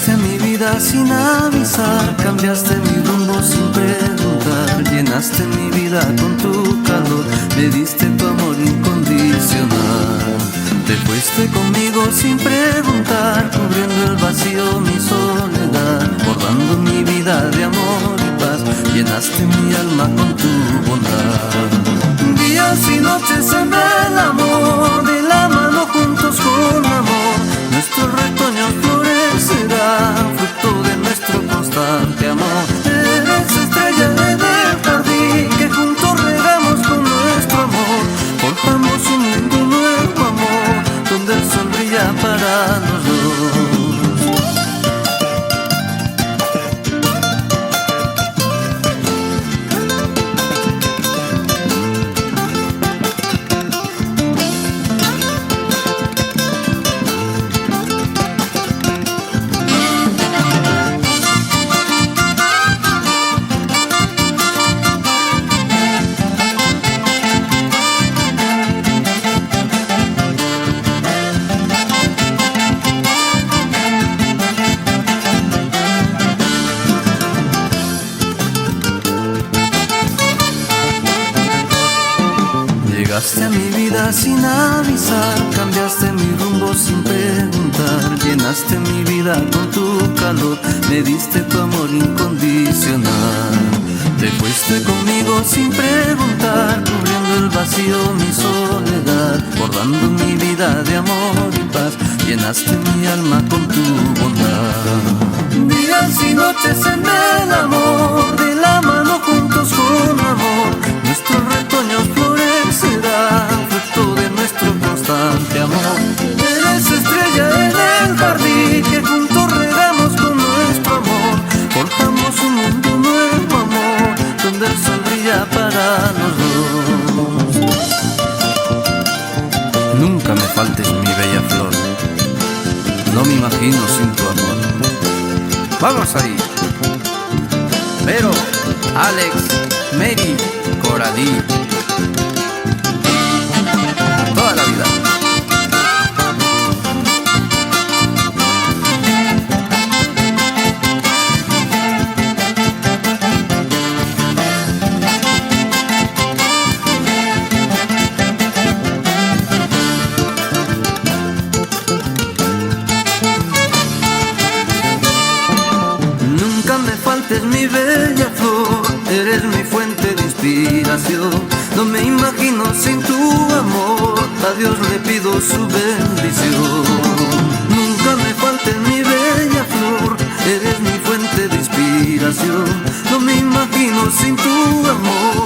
Llegaste a mi vida sin avisar, cambiaste mi rumbo sin preguntar, llenaste mi vida con tu calor, me diste tu amor incondicional. Te fuiste conmigo sin preguntar, cubriendo el vacío, mi soledad, bordando mi vida de amor y paz, llenaste mi alma con tu bondad. Días y noches en el amor, de la mano juntos con amor, nuestro retoño florecerá, fruto de nuestro constante amor. Eres estrella en el jardín que juntos regamos con nuestro amor, forjamos un mundo nuevo amor, donde el sol brilla para los dos. Llegaste a mi vida sin avisar, cambiaste mi rumbo sin preguntar, llenaste mi vida con tu calor, me diste tu amor incondicional. Te fuiste conmigo sin preguntar, cubriendo el vacío, mi soledad, bordando mi vida de amor y paz, llenaste mi alma con tu bondad. Días y noches en el amor, de la mano juntos con amor, nuestros retoños florecerá, fruto de nuestro constante amor. Eres estrella en el jardín que juntos regamos con nuestro amor, forjamos un mundo nuevo amor, donde el sol brilla para los dos. Nunca me faltes, mi bella flor, no me imagino sin tu amor. Vamos ahí. Vero, Alex, Mary, Coralí, toda la vida. Nunca me faltes, mi bella flor, eres mi fuente de inspiración. No me imagino sin tu amor, a Dios le pido su bendición. Nunca me faltes, mi bella flor, eres mi fuente de inspiración. No me imagino sin tu amor,